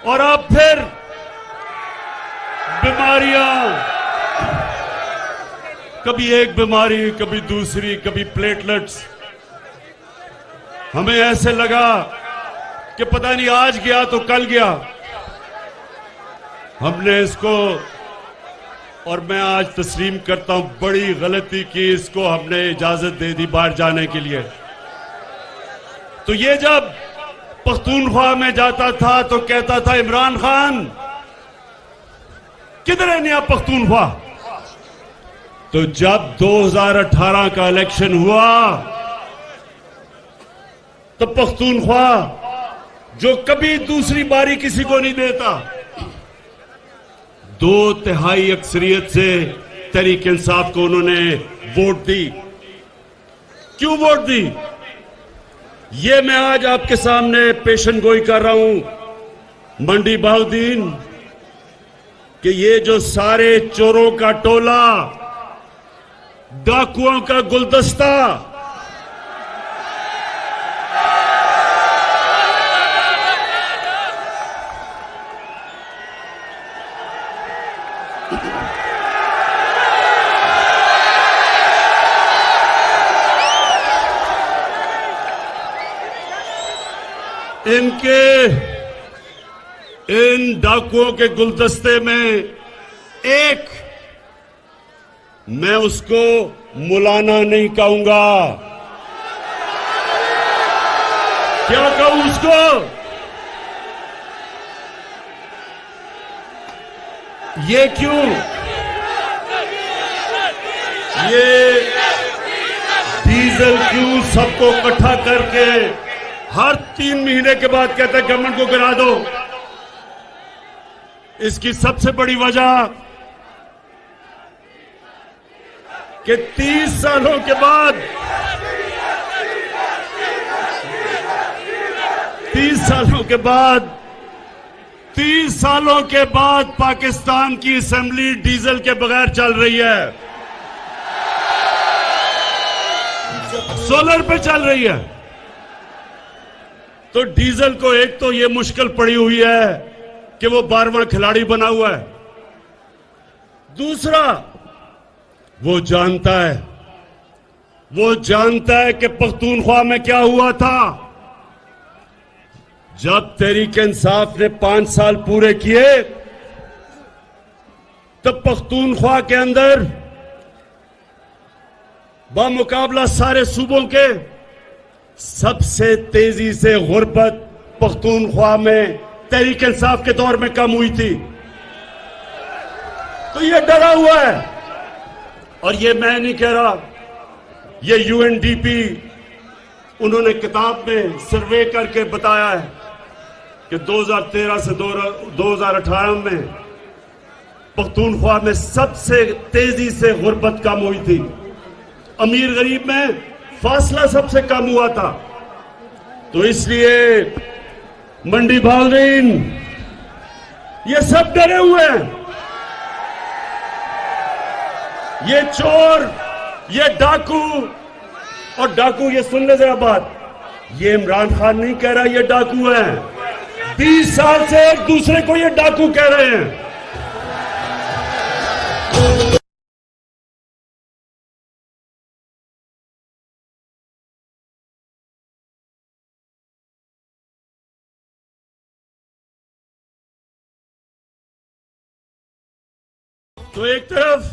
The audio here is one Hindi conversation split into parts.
और अब फिर बीमारियां, कभी एक बीमारी, कभी दूसरी, कभी प्लेटलेट्स। हमें ऐसे लगा कि पता नहीं आज गया तो कल गया। हमने इसको, और मैं आज तस्लीम करता हूं, बड़ी गलती की। इसको हमने इजाजत दे दी बाहर जाने के लिए। तो ये जब पख्तूनख्वा में जाता था तो कहता था इमरान खान किधर है नया पख्तूनख्वा। तो जब 2018 का इलेक्शन हुआ तो पख्तूनख्वा, जो कभी दूसरी बारी किसी को नहीं देता, 2/3 अक्सरियत से तहरीक इंसाफ को उन्होंने वोट दी। क्यों वोट दी, ये मैं आज आपके सामने पेशन गोई कर रहा हूं। मंडी बहाउद्दीन कि ये जो सारे चोरों का टोला, डाकुओं का गुलदस्ता, इन डाकुओं के गुलदस्ते में एक, मैं उसको मुलाना नहीं कहूंगा। क्या कहूं उसको? ये क्यों? ये डीजल क्यों सबको इकट्ठा करके हर 3 महीने के बाद कहता है गवर्नमेंट को गिरा दो? इसकी सबसे बड़ी वजह कि 30 सालों के बाद 30 सालों के बाद पाकिस्तान की असेंबली डीजल के बगैर चल रही है, सोलर पे चल रही है। तो डीजल को एक तो ये मुश्किल पड़ी हुई है कि वो 12वां खिलाड़ी बना हुआ है। दूसरा, वो जानता है कि पख्तूनख्वा में क्या हुआ था। जब तहरीक इंसाफ ने 5 साल पूरे किए तब पख्तूनख्वा के अंदर बामुकाबला सारे सूबों के सबसे तेजी से गुर्बत पख्तूनख्वा में तहरीक इंसाफ के दौर में कम हुई थी। तो ये डरा हुआ है, और ये मैं नहीं कह रहा, ये यूएनडीपी उन्होंने किताब में सर्वे करके बताया है कि 2013 से 2018 में पख्तूनख्वा में सबसे तेजी से गुर्बत कम हुई थी। अमीर गरीब में फासला सबसे कम हुआ था। तो इसलिए मंडी बहाउद्दीन ये सब डरे हुए हैं। ये चोर, ये डाकू, और डाकू, ये सुन ले जरा बात, ये इमरान खान नहीं कह रहा ये डाकू हैं। 20 साल से एक दूसरे को ये डाकू कह रहे हैं। तो एक तरफ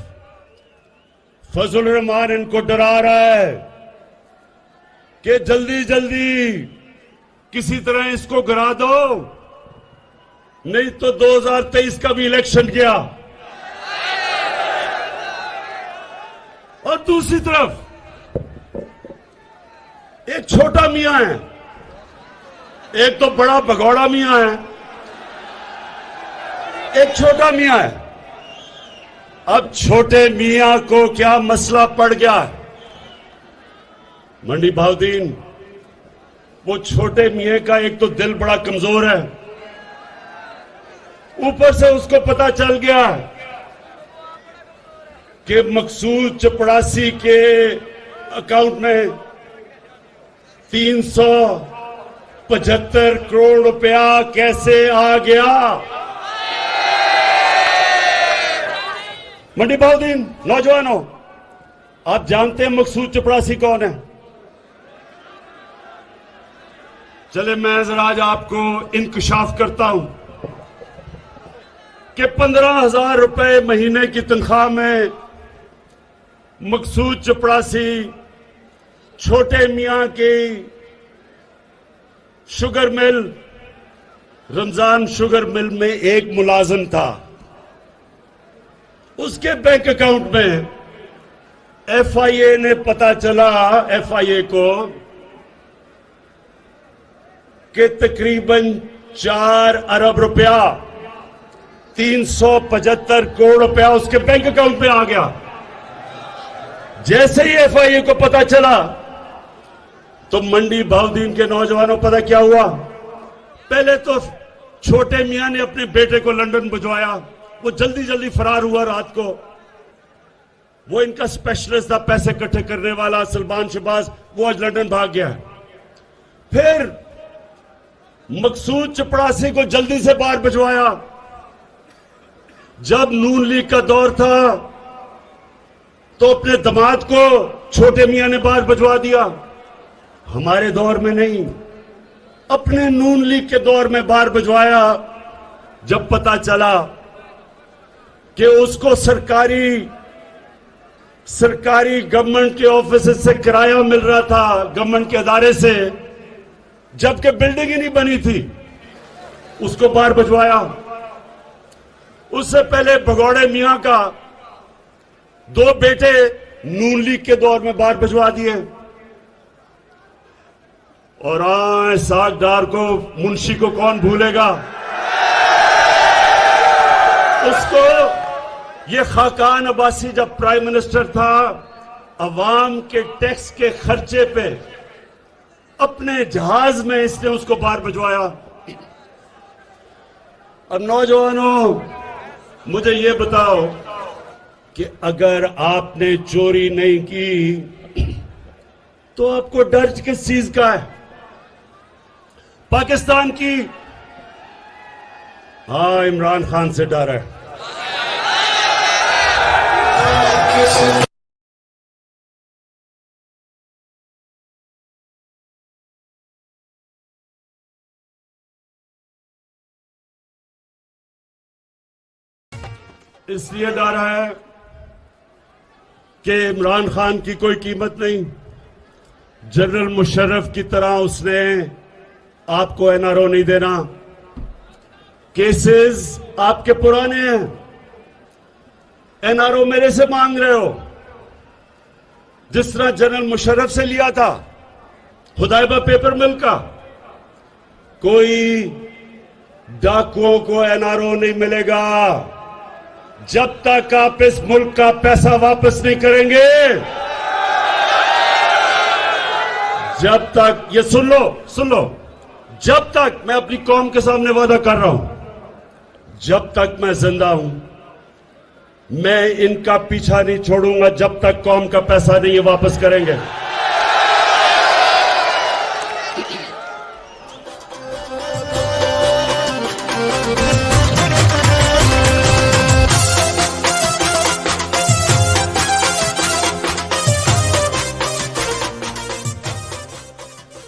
फजल रहमान इनको डरा रहा है कि जल्दी जल्दी किसी तरह इसको गिरा दो, नहीं तो 2023 का भी इलेक्शन गया। और दूसरी तरफ एक छोटा मियां है, एक तो बड़ा भगौड़ा मियां है, एक छोटा मियां है। अब छोटे मियां को क्या मसला पड़ गया? मंडी बहाउद्दीन, वो छोटे मियां का एक तो दिल बड़ा कमजोर है, ऊपर से उसको पता चल गया कि मकसूद चपड़ासी के अकाउंट में 300 75 करोड़ रुपया कैसे आ गया? मंडी बहुद्दीन, नौजवानों, आप जानते हैं मकसूद चपरासी कौन है? चले मैं जरा आज आपको इंकशाफ करता हूं कि 15,000 रुपए महीने की तनख्वाह में मकसूद चपरासी छोटे मियां की sugar mill, Ramzan sugar mill में एक मुलाजिम था। उसके बैंक अकाउंट में एफआईए ने पता चला, एफआईए को, कि तकरीबन 4 अरब रुपया, 375 करोड़ रुपया उसके बैंक अकाउंट में आ गया। जैसे ही एफआईए को पता चला तो मंडी बहुद्दीन के नौजवानों, पता क्या हुआ? पहले तो छोटे मियां ने अपने बेटे को लंदन भिजवाया। वो जल्दी जल्दी फरार हुआ रात को। वो इनका स्पेशलिस्ट था, पैसे इकट्ठे करने वाला, सलमान शहबाज, वो आज लंदन भाग गया। फिर मकसूद चपरासी को जल्दी से बाहर भिजवाया। जब नून लीग का दौर था तो अपने दामाद को छोटे मियां ने बाहर भिजवा दिया। हमारे दौर में नहीं, अपने नून लीग के दौर में बाहर भिजवाया। जब पता चला कि उसको सरकारी गवर्नमेंट के ऑफिस से किराया मिल रहा था, गवर्नमेंट के अदारे से, जबकि बिल्डिंग ही नहीं बनी थी, उसको बाहर भिजवाया। उससे पहले भगौड़े मियां का 2 बेटे नून लीग के दौर में बाहर भिजवा दिए। और आए सागदार को, मुंशी को कौन भूलेगा? उसको ये खाकान अब्बासी जब प्राइम मिनिस्टर था, अवाम के टैक्स के खर्चे पे अपने जहाज में इसने उसको बाहर भिजवाया। अब नौजवानों, मुझे ये बताओ कि अगर आपने चोरी नहीं की तो आपको डर किस चीज का है? पाकिस्तान की, हाँ, इमरान खान से डर है। इसलिए डर है कि इमरान खान की कोई कीमत नहीं। जनरल मुशर्रफ की तरह उसने आपको एनआरओ नहीं देना। केसेस आपके पुराने हैं, एनआरओ मेरे से मांग रहे हो, जिस तरह जनरल मुशर्रफ से लिया था हुदैबा पेपर मिल का। कोई डाकुओं को एनआरओ नहीं मिलेगा जब तक आप इस मुल्क का पैसा वापस नहीं करेंगे। जब तक, ये सुन लो, जब तक, मैं अपनी कौम के सामने वादा कर रहा हूं, जब तक मैं जिंदा हूं, मैं इनका पीछा नहीं छोड़ूंगा जब तक कौम का पैसा नहीं वापस करेंगे।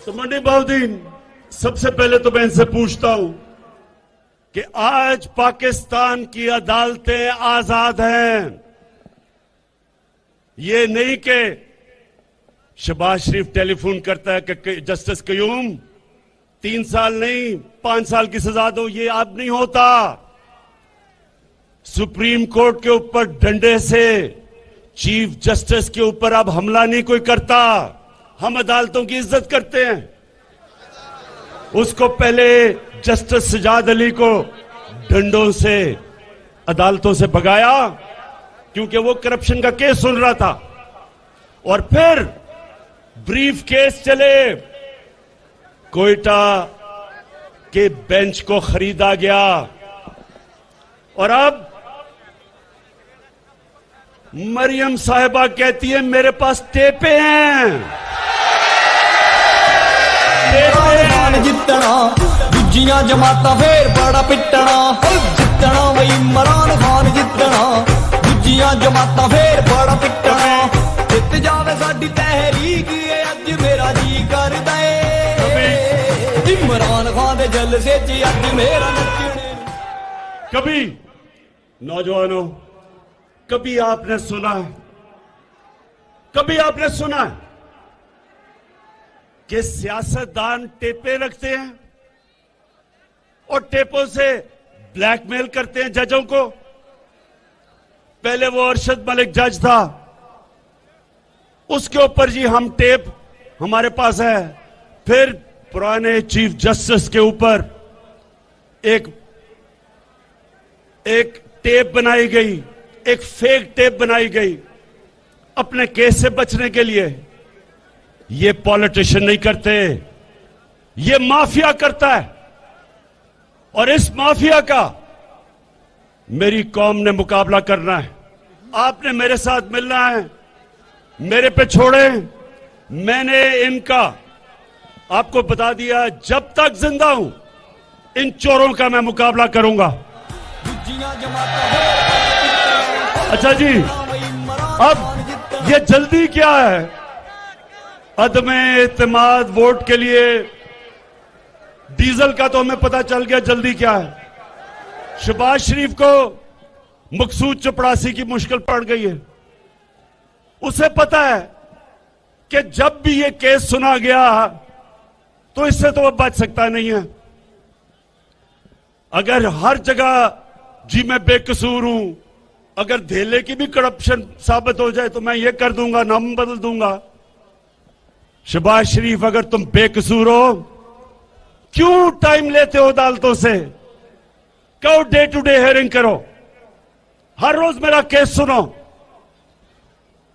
तो मंडी बहुद्दीन, सबसे पहले तो मैं इनसे पूछता हूं कि आज पाकिस्तान की अदालतें आजाद हैं। ये नहीं कि शहबाज शरीफ टेलीफोन करता है कि जस्टिस कयूम 3 साल नहीं 5 साल की सजा दो, ये अब नहीं होता। सुप्रीम कोर्ट के ऊपर डंडे से चीफ जस्टिस के ऊपर अब हमला नहीं कोई करता। हम अदालतों की इज्जत करते हैं। उसको पहले जस्टिस सजाद अली को डंडों से अदालतों से भगाया क्योंकि वो करप्शन का केस सुन रहा था, और फिर ब्रीफ केस चले, कोयटा के बेंच को खरीदा गया, और अब मरियम साहिबा कहती है मेरे पास टेपें हैं। इमरान जितना दूजियां जमाता फिर बड़ा पिटना जितना वही इमरान खान जितना दूजियां जमाता फिर बड़ा पिटना जित जावे साडी तहरीक अज मेरा जी करदा ए इमरान खान दे जलसे च अज मेरा नचने। कभी नौजवानों कभी आपने सुना है, कभी आपने सुना है कि सियासतदान टेपे रखते हैं और टेपों से ब्लैकमेल करते हैं जजों को? पहले वो अरशद मलिक जज था, उसके ऊपर जी हम टेप हमारे पास है। फिर पुराने चीफ जस्टिस के ऊपर एक टेप बनाई गई, एक फेक टेप बनाई गई अपने केस से बचने के लिए। ये पॉलिटिशियन नहीं करते, ये माफिया करता है। और इस माफिया का मेरी कौम ने मुकाबला करना है। आपने मेरे साथ मिलना है, मेरे पे छोड़े। मैंने इनका आपको बता दिया, जब तक जिंदा हूं इन चोरों का मैं मुकाबला करूंगा। अच्छा जी, अब ये जल्दी क्या है? अदमे इत्तेमाद वोट के लिए डीजल का तो हमें पता चल गया, जल्दी क्या है? शहबाज शरीफ को मकसूद चपड़ासी की मुश्किल पड़ गई है। उसे पता है कि जब भी ये केस सुना गया तो इससे तो वह बच सकता नहीं है। अगर हर जगह जी मैं बेकसूर हूं, अगर धेले की भी करप्शन साबित हो जाए तो मैं ये कर दूंगा, नाम बदल दूंगा। शहबाज शरीफ, अगर तुम बेकसूर हो, क्यों टाइम लेते हो अदालतों से? कहो डे टू डे हियरिंग करो, हर रोज मेरा केस सुनो।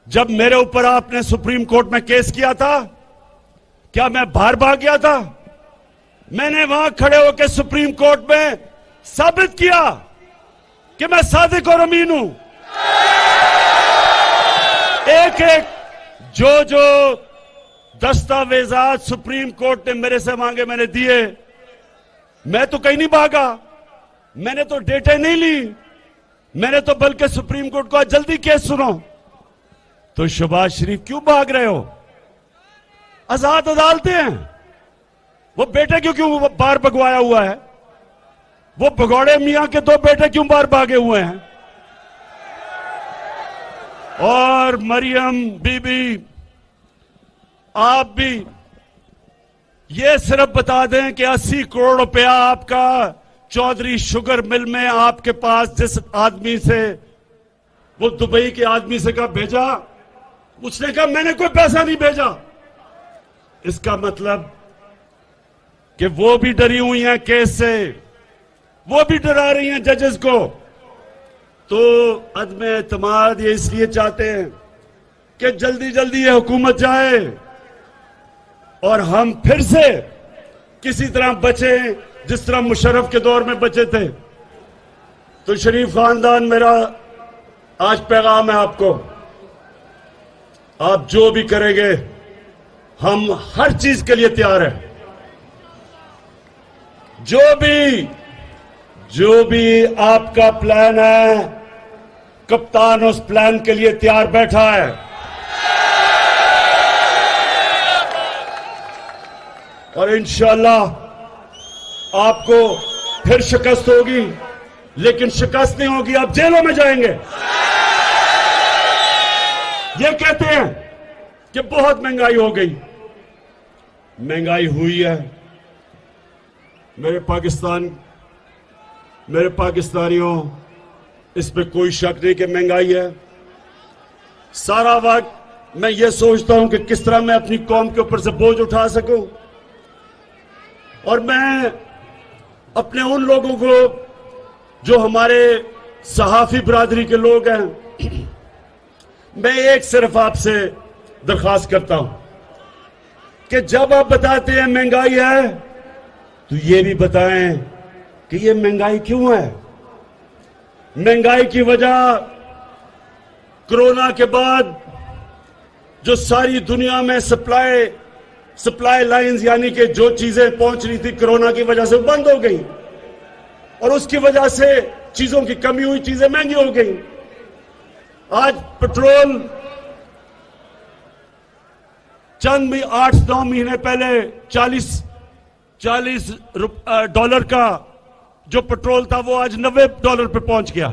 जब मेरे ऊपर आपने सुप्रीम कोर्ट में केस किया था, क्या मैं बाहर भाग गया था? मैंने वहां खड़े होकर सुप्रीम कोर्ट में साबित किया कि मैं सादिक और अमीन हूं। एक एक जो दस्तावेजात सुप्रीम कोर्ट ने मेरे से मांगे मैंने दिए। मैं तो कहीं नहीं भागा, मैंने तो डेटे नहीं ली, मैंने तो बल्कि सुप्रीम कोर्ट को जल्दी केस सुनो। तो शहबाज शरीफ क्यों भाग रहे हो? आजाद अदालतें हैं। वो बेटे क्यों बाहर भगवाया हुआ है? वो भगौड़े मियां के दो बेटे क्यों बाहर भागे हुए हैं? और मरियम बीबी, आप भी ये सिर्फ बता दें कि 80 करोड़ रुपया आपका चौधरी शुगर मिल में आपके पास जिस आदमी से, वो दुबई के आदमी से कहा भेजा, उसने कहा मैंने कोई पैसा नहीं भेजा। इसका मतलब कि वो भी डरी हुई हैं केस से, वो भी डरा रही हैं जजेस को। तो अदमे एतमाद ये इसलिए चाहते हैं कि जल्दी जल्दी ये हुकूमत जाए और हम फिर से किसी तरह बचे जिस तरह मुशर्रफ के दौर में बचे थे। तो शरीफ खानदान, मेरा आज पैगाम है आपको, आप जो भी करेंगे हम हर चीज के लिए तैयार हैं। जो भी आपका प्लान है, कप्तान उस प्लान के लिए तैयार बैठा है। और इंशाअल्लाह आपको फिर शिकस्त होगी, लेकिन शिकस्त नहीं होगी, आप जेलों में जाएंगे। ये कहते हैं कि बहुत महंगाई हो गई। महंगाई हुई है। मेरे पाकिस्तानियों, इस पे कोई शक नहीं कि महंगाई है। सारा वक्त मैं ये सोचता हूं कि किस तरह मैं अपनी कौम के ऊपर से बोझ उठा सकूं, और मैं अपने उन लोगों को जो हमारे सहाफी बरादरी के लोग हैं, मैं एक सिर्फ आपसे दरख्वास्त करता हूं कि जब आप बताते हैं महंगाई है, तो ये भी बताएं कि ये महंगाई क्यों है। महंगाई की वजह कोरोना के बाद जो सारी दुनिया में सप्लाई सप्लाई लाइंस यानी कि जो चीजें पहुंच रही थी कोरोना की वजह से बंद हो गई और उसकी वजह से चीजों की कमी हुई, चीजें महंगी हो गई। आज पेट्रोल चंद में 8-9 महीने पहले $40 का जो पेट्रोल था वो आज $90 पे पहुंच गया।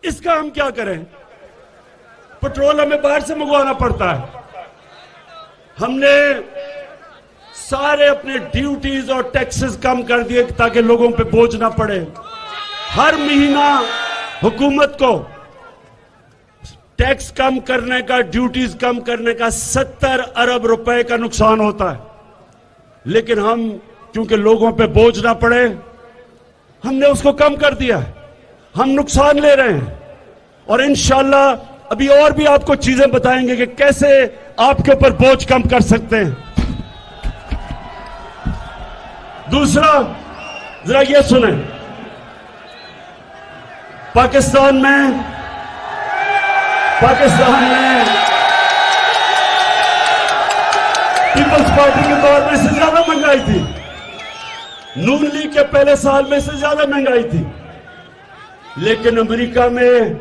इसका हम क्या करें? पेट्रोल हमें बाहर से मंगवाना पड़ता है। हमने सारे अपने ड्यूटीज और टैक्सेस कम कर दिए ताकि लोगों पे बोझ ना पड़े। हर महीना हुकूमत को टैक्स कम करने का, ड्यूटीज कम करने का 70 अरब रुपए का नुकसान होता है, लेकिन हम क्योंकि लोगों पे बोझ ना पड़े हमने उसको कम कर दिया है। हम नुकसान ले रहे हैं और इंशाल्लाह अभी और भी आपको चीजें बताएंगे कि कैसे आपके ऊपर बोझ कम कर सकते हैं। दूसरा, जरा ये सुने, पाकिस्तान में पीपल्स पार्टी के दौर में से ज्यादा महंगाई थी, नून लीग के पहले साल में से ज्यादा महंगाई थी, लेकिन अमेरिका में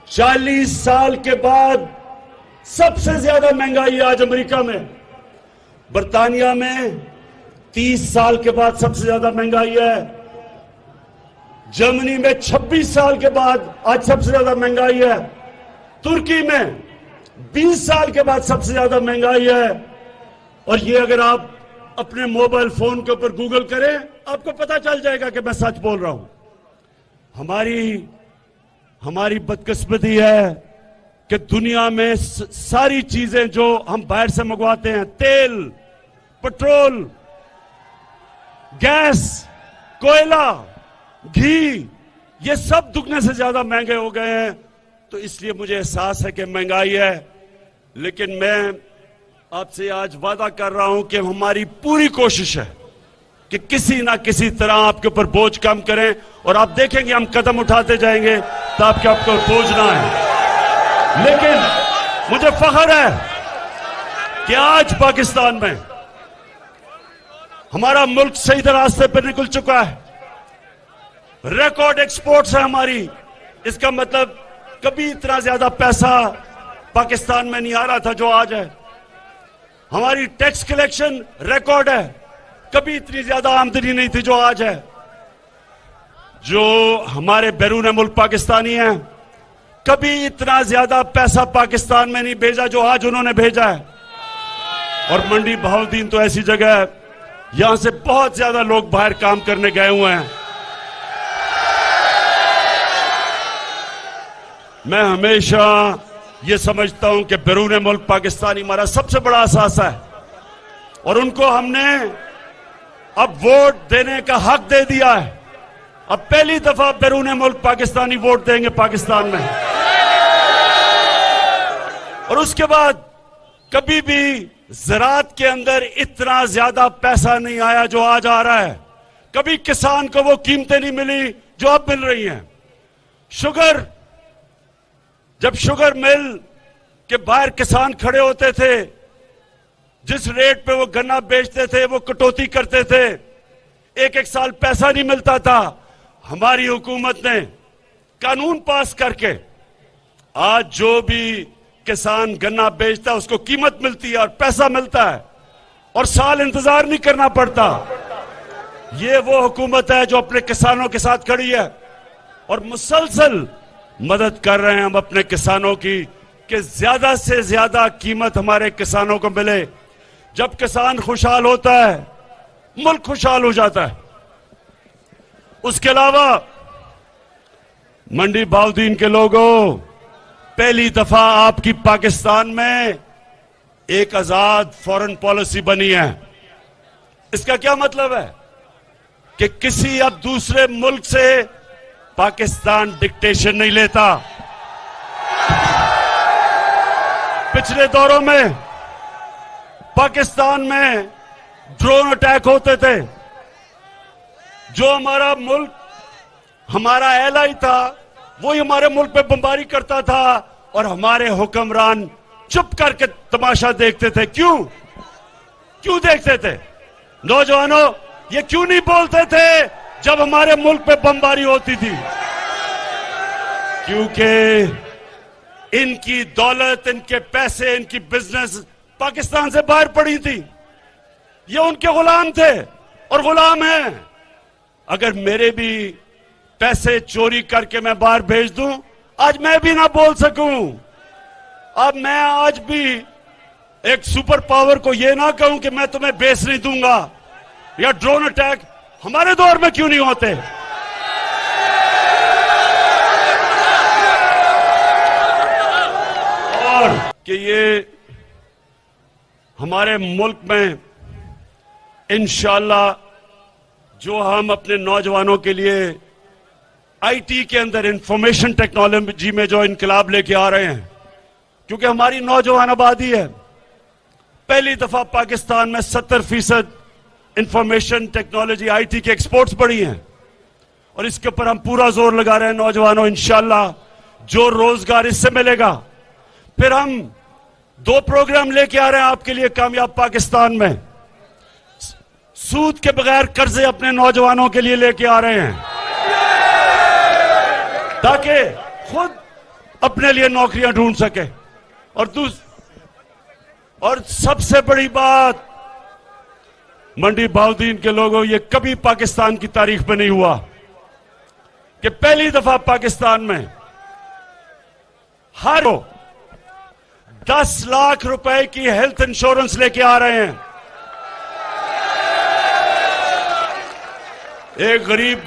40 साल के बाद सबसे ज्यादा महंगाई आज अमेरिका में। बर्तानिया में 30 साल के बाद सबसे ज्यादा महंगाई है। जर्मनी में 26 साल के बाद आज सबसे ज्यादा महंगाई है। तुर्की में 20 साल के बाद सबसे ज्यादा महंगाई है। और ये अगर आप अपने मोबाइल फोन के ऊपर गूगल करें आपको पता चल जाएगा कि मैं सच बोल रहा हूं। हमारी बदकिस्मती है कि दुनिया में सारी चीजें जो हम बाहर से मंगवाते हैं, तेल, पेट्रोल, गैस, कोयला, घी, ये सब दुगने से ज्यादा महंगे हो गए हैं। तो इसलिए मुझे एहसास है कि महंगाई है, लेकिन मैं आपसे आज वादा कर रहा हूं कि हमारी पूरी कोशिश है कि किसी ना किसी तरह आपके ऊपर बोझ कम करें और आप देखेंगे हम कदम उठाते जाएंगे तो आपके ऊपर बोझ ना आए। लेकिन मुझे फख्र है कि आज पाकिस्तान में हमारा मुल्क सही रास्ते पर निकल चुका है। रिकॉर्ड एक्सपोर्ट्स है हमारी। इसका मतलब कभी इतना ज्यादा पैसा पाकिस्तान में नहीं आ रहा था जो आज है। हमारी टैक्स कलेक्शन रिकॉर्ड है, कभी इतनी ज्यादा आमदनी नहीं थी जो आज है। जो हमारे बैरून मुल्क पाकिस्तानी हैं, कभी इतना ज्यादा पैसा पाकिस्तान में नहीं भेजा जो आज उन्होंने भेजा है। और मंडी बहाउद्दीन तो ऐसी जगह है, यहां से बहुत ज्यादा लोग बाहर काम करने गए हुए हैं। मैं हमेशा ये समझता हूं कि बैरून मुल्क पाकिस्तानी हमारा सबसे बड़ा असासा है और उनको हमने अब वोट देने का हक दे दिया है। अब पहली दफा बैरून मुल्क पाकिस्तानी वोट देंगे पाकिस्तान में। और उसके बाद कभी भी ज़राअत के अंदर इतना ज्यादा पैसा नहीं आया जो आज आ रहा है। कभी किसान को वो कीमतें नहीं मिली जो अब मिल रही हैं। शुगर, जब शुगर मिल के बाहर किसान खड़े होते थे, जिस रेट पे वो गन्ना बेचते थे वो कटौती करते थे, एक साल पैसा नहीं मिलता था। हमारी हुकूमत ने कानून पास करके आज जो भी किसान गन्ना बेचता है उसको कीमत मिलती है और पैसा मिलता है और साल इंतजार नहीं करना पड़ता। ये वो हुकूमत है जो अपने किसानों के साथ खड़ी है और मुसलसल मदद कर रहे हैं हम अपने किसानों की कि ज्यादा से ज्यादा कीमत हमारे किसानों को मिले। जब किसान खुशहाल होता है मुल्क खुशहाल हो जाता है। उसके अलावा मंडी बहाउद्दीन के लोगों, पहली दफा आपकी पाकिस्तान में एक आजाद फॉरेन पॉलिसी बनी है। इसका क्या मतलब है कि किसी अब दूसरे मुल्क से पाकिस्तान डिक्टेशन नहीं लेता। पिछले दौरों में पाकिस्तान में ड्रोन अटैक होते थे। जो हमारा मुल्क, हमारा एलाई था, वही हमारे मुल्क पे बमबारी करता था और हमारे हुक्मरान चुप करके तमाशा देखते थे। क्यों? क्यों देखते थे? नौजवानों, ये क्यों नहीं बोलते थे जब हमारे मुल्क पे बमबारी होती थी? क्योंकि इनकी दौलत, इनके पैसे, इनकी बिजनेस पाकिस्तान से बाहर पड़ी थी। ये उनके गुलाम थे और गुलाम हैं। अगर मेरे भी पैसे चोरी करके मैं बाहर भेज दूं, आज मैं भी ना बोल सकूं। अब मैं आज भी एक सुपर पावर को ये ना कहूं कि मैं तुम्हें बेच नहीं दूंगा, या ड्रोन अटैक हमारे दौर में क्यों नहीं होते? और कि ये हमारे मुल्क में इंशाअल्लाह जो हम अपने नौजवानों के लिए आईटी के अंदर, इंफॉर्मेशन टेक्नोलॉजी में जो इनकलाब लेके आ रहे हैं, क्योंकि हमारी नौजवान आबादी है। पहली दफा पाकिस्तान में 70% इंफॉर्मेशन टेक्नोलॉजी, आईटी के एक्सपोर्ट्स बढ़ी हैं और इसके ऊपर हम पूरा जोर लगा रहे हैं। नौजवानों, इंशाअल्लाह जो रोजगार इससे मिलेगा, फिर हम 2 प्रोग्राम लेके आ रहे हैं आपके लिए कामयाब पाकिस्तान में। सूद के बगैर कर्जे अपने नौजवानों के लिए लेके आ रहे हैं ताकि खुद अपने लिए नौकरियां ढूंढ सके। और सबसे बड़ी बात, मंडी बहाउद्दीन के लोगों, ये कभी पाकिस्तान की तारीख में नहीं हुआ कि पहली दफा पाकिस्तान में हर 10 लाख रुपए की हेल्थ इंश्योरेंस लेके आ रहे हैं। एक गरीब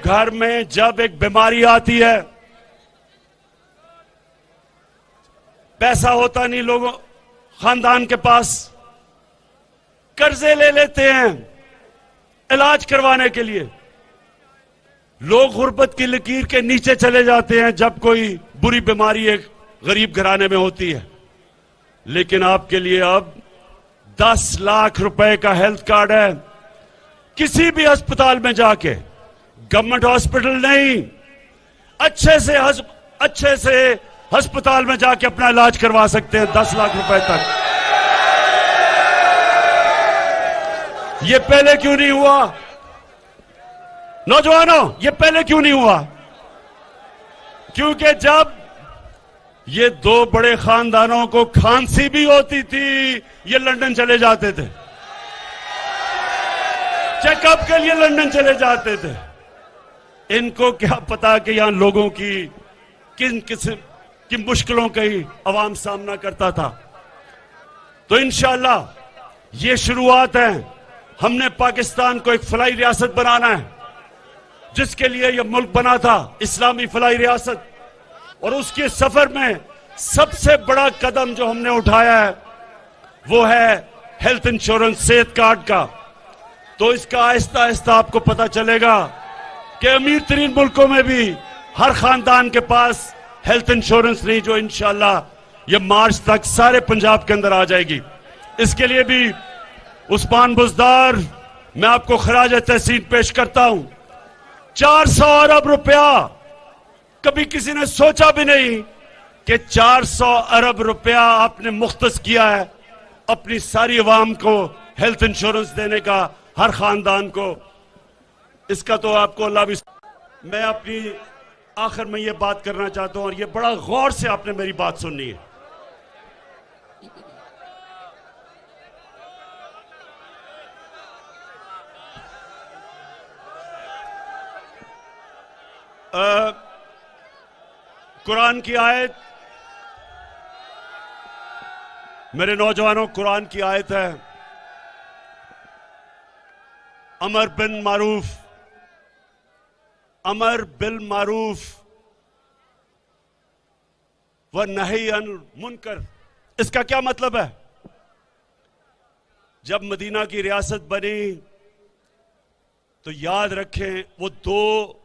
घर में जब एक बीमारी आती है, पैसा होता नहीं लोगों खानदान के पास, कर्जे ले लेते हैं इलाज करवाने के लिए। लोग गुर्बत की लकीर के नीचे चले जाते हैं जब कोई बुरी बीमारी एक गरीब घराने में होती है। लेकिन आपके लिए अब 10 लाख रुपए का हेल्थ कार्ड है। किसी भी अस्पताल में जाके, गवर्नमेंट हॉस्पिटल नहीं, अच्छे से अस्पताल में जाके अपना इलाज करवा सकते हैं 10 लाख रुपए तक। ये पहले क्यों नहीं हुआ? नौजवानों, ये पहले क्यों नहीं हुआ? क्योंकि जब ये 2 बड़े खानदानों को खांसी भी होती थी, ये लंदन चले जाते थे, चेकअप के लिए लंदन चले जाते थे। इनको क्या पता कि यहां लोगों की किन किस्म की मुश्किलों का ही अवाम सामना करता था। तो इंशाअल्लाह ये शुरुआत है। हमने पाकिस्तान को एक फलाई रियासत बनाना है, जिसके लिए यह मुल्क बना था, इस्लामी फलाई रियासत। और उसके सफर में सबसे बड़ा कदम जो हमने उठाया है वो है हेल्थ इंश्योरेंस, सेहत कार्ड का। तो इसका आहिस्ता आहिस्ता आपको पता चलेगा कि अमीर तरीन मुल्कों में भी हर खानदान के पास हेल्थ इंश्योरेंस नहीं, जो इंशाअल्लाह ये मार्च तक सारे पंजाब के अंदर आ जाएगी। इसके लिए भी उस्मान बुज़दार, मैं आपको खराज तहसीन पेश करता हूं। 400 अरब रुपया, कभी किसी ने सोचा भी नहीं कि 400 अरब रुपया आपने मुख्तस किया है अपनी सारी अवाम को हेल्थ इंश्योरेंस देने का, हर खानदान को। इसका तो आपको अल्लाह भी। मैं अपनी आखिर में ये बात करना चाहता हूं, और ये बड़ा गौर से आपने मेरी बात सुननी है। कुरान की आयत, मेरे नौजवानों, कुरान की आयत है, अमर बिल मारूफ व नही अनिल मुनकर। इसका क्या मतलब है? जब मदीना की रियासत बनी तो याद रखें वो 2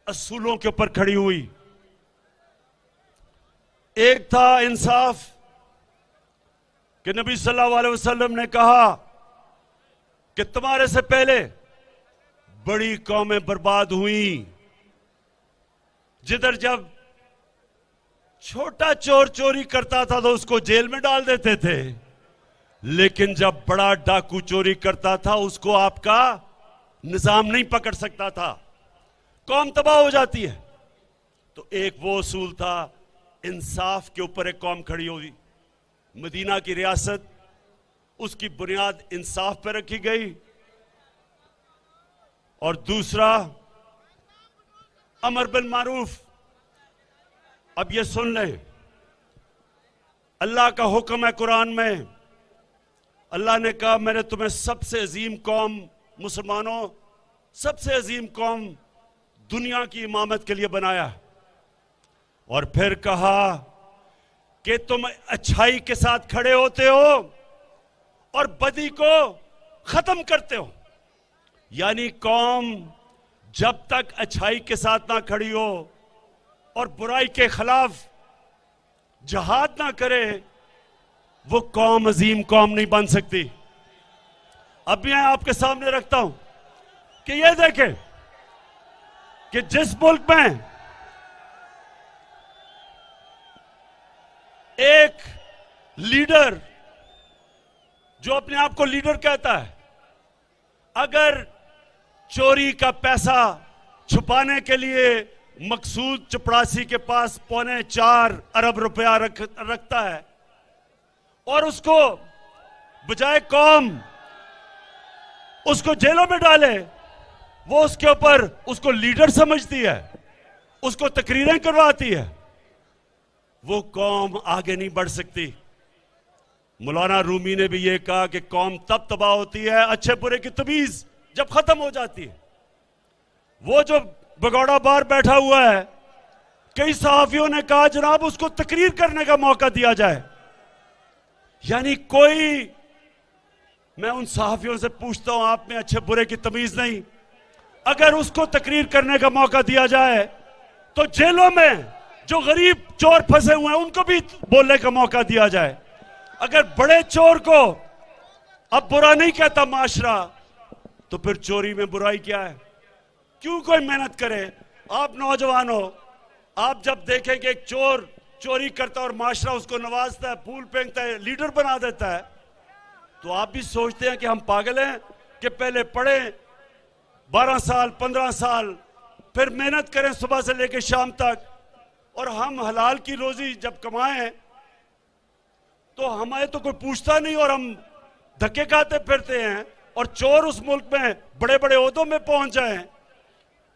असूलों के ऊपर खड़ी हुई। एक था इंसाफ, कि नबी सल्लल्लाहु अलैहि वसल्लम ने कहा कि तुम्हारे से पहले बड़ी कौमें बर्बाद हुई, जिधर जब छोटा चोर चोरी करता था तो उसको जेल में डाल देते थे, लेकिन जब बड़ा डाकू चोरी करता था उसको आपका निजाम नहीं पकड़ सकता था, कौम तबाह हो जाती है। तो एक वो उसूल था, इंसाफ के ऊपर एक कौम खड़ी हुई। मदीना की रियासत, उसकी बुनियाद इंसाफ पर रखी गई। और दूसरा, अमर बिल मारूफ। अब ये सुन लें, अल्लाह का हुक्म है कुरान में, अल्लाह ने कहा मैंने तुम्हें सबसे अजीम कौम, मुसलमानों सबसे अजीम कौम दुनिया की इमामत के लिए बनाया। और फिर कहा कि तुम अच्छाई के साथ खड़े होते हो और बदी को खत्म करते हो। यानी कौम जब तक अच्छाई के साथ ना खड़ी हो और बुराई के खिलाफ जहाद ना करे, वो कौम अजीम कौम नहीं बन सकती। अब मैं आपके सामने रखता हूं कि ये देखें कि जिस मुल्क में एक लीडर, जो अपने आप को लीडर कहता है, अगर चोरी का पैसा छुपाने के लिए मकसूद चपरासी के पास 4.25 अरब रुपया रखता है और उसको बजाय कौम उसको जेलों में डाले, वो उसके ऊपर उसको लीडर समझती है, उसको तकरीरें करवाती है, वो कौम आगे नहीं बढ़ सकती। मौलाना रूमी ने भी ये कहा कि कौम तब तबाह होती है अच्छे बुरे की तमीज जब खत्म हो जाती है। वो जो भगौड़ा बार बैठा हुआ है, कई सहाफियों ने कहा जनाब उसको तकरीर करने का मौका दिया जाए। यानी कोई, मैं उन सहाफियों से पूछता हूं, आप में अच्छे बुरे की तमीज नहीं, अगर उसको तकरीर करने का मौका दिया जाए तो जेलों में जो गरीब चोर फंसे हुए हैं उनको भी बोलने का मौका दिया जाए। अगर बड़े चोर को अब बुरा नहीं कहता माशरा, तो फिर चोरी में बुराई क्या है? क्यों कोई मेहनत करे? आप नौजवान हो, आप जब देखें कि एक चोर चोरी करता और माशरा उसको नवाजता है, फूल फेंकता है, लीडर बना देता है, तो आप भी सोचते हैं कि हम पागल हैं कि पहले पढ़े 12 साल 15 साल, फिर मेहनत करें सुबह से लेकर शाम तक, और हम हलाल की रोजी जब कमाएं तो हमें तो कोई पूछता नहीं और हम धक्के खाते फिरते हैं। और चोर उस मुल्क में बड़े बड़े ओहदों में पहुंच जाएं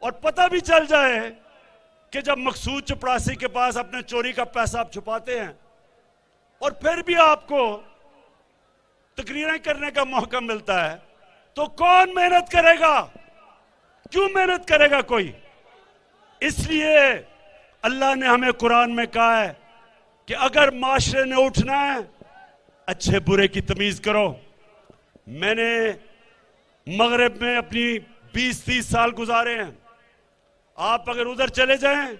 और पता भी चल जाए कि जब मकसूद चपरासी के पास अपने चोरी का पैसा आप छुपाते हैं और फिर भी आपको तकरीरें करने का मौका मिलता है, तो कौन मेहनत करेगा? क्यों मेहनत करेगा कोई? इसलिए अल्लाह ने हमें कुरान में कहा है कि अगर माशरे ने उठना है, अच्छे बुरे की तमीज करो। मैंने मगरिब में अपनी 20-30 साल गुजारे हैं। आप अगर उधर चले जाएं,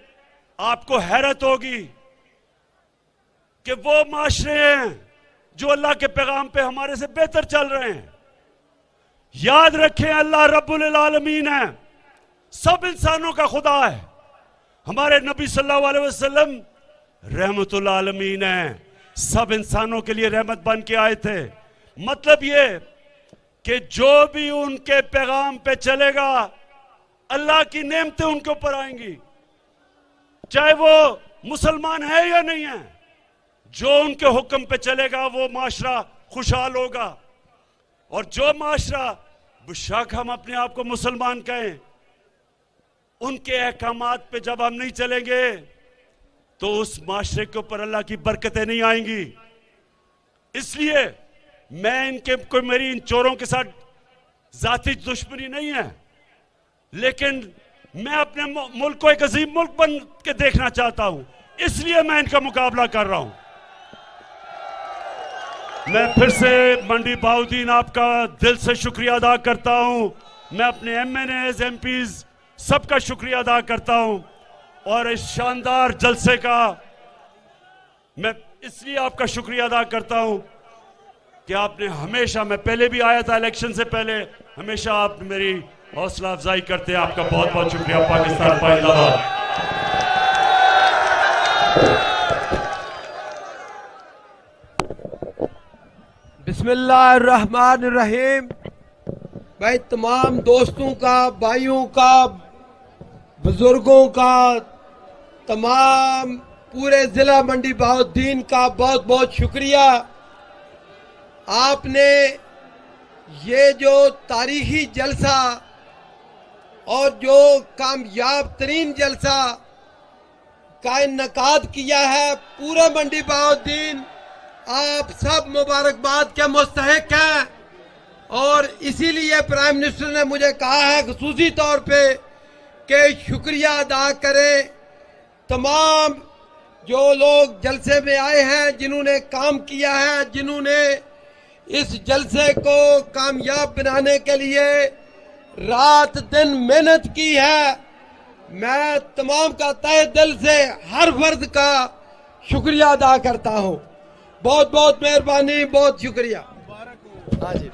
आपको हैरत होगी कि वो माशरे हैं जो अल्लाह के पैगाम पे हमारे से बेहतर चल रहे हैं। याद रखें, अल्लाह रब्बुल आलमीन है, सब इंसानों का खुदा है। हमारे नबी सल्लल्लाहु अलैहि वसल्लम रहमतुल आलमीन है, सब इंसानों के लिए रहमत बन के आए थे। मतलब ये कि जो भी उनके पैगाम पे चलेगा, अल्लाह की नेमतें उनके ऊपर आएंगी, चाहे वो मुसलमान है या नहीं है। जो उनके हुक्म पे चलेगा वो माशरा खुशहाल होगा। और जो माशरा, बेशक हम अपने आप को मुसलमान कहें, उनके अहकामात पे जब हम नहीं चलेंगे तो उस माशरे के ऊपर अल्लाह की बरकतें नहीं आएंगी। इसलिए कोई मेरी इन चोरों के साथ जाती दुश्मनी नहीं है, लेकिन मैं अपने मुल्क को एक अजीम मुल्क बन के देखना चाहता हूं, इसलिए मैं इनका मुकाबला कर रहा हूं। मैं फिर से मंडी बहाउद्दीन आपका दिल से शुक्रिया अदा करता हूं। मैं अपने MNAs, MPs सबका शुक्रिया अदा करता हूं, और इस शानदार जलसे का मैं इसलिए आपका शुक्रिया अदा करता हूं कि आपने हमेशा, मैं पहले भी आया था इलेक्शन से पहले, हमेशा आप मेरी हौसला अफजाई करते हैं। आपका बहुत बहुत शुक्रिया। पाकिस्तान जिंदाबाद। बिस्मिल्लाहिर्रहमानिर्रहीम। भाई तमाम दोस्तों का, भाइयों का, बुजुर्गों का, तमाम पूरे जिला मंडी बहाउद्दीन का बहुत बहुत शुक्रिया। आपने ये जो तारीखी जलसा और जो कामयाब तरीन जलसा का इन्नकाद किया है, पूरे मंडी बहाउद्दीन आप सब मुबारकबाद के मुस्तहिक हैं। और इसीलिए प्राइम मिनिस्टर ने मुझे कहा है खुसूसी तौर पे कि शुक्रिया अदा करें तमाम जो लोग जलसे में आए हैं, जिन्होंने काम किया है, जिन्होंने इस जलसे को कामयाब बनाने के लिए रात दिन मेहनत की है। मैं तमाम का तहे दिल से हर फर्द का शुक्रिया अदा करता हूं। बहुत बहुत मेहरबानी, बहुत शुक्रिया। हाँ जी।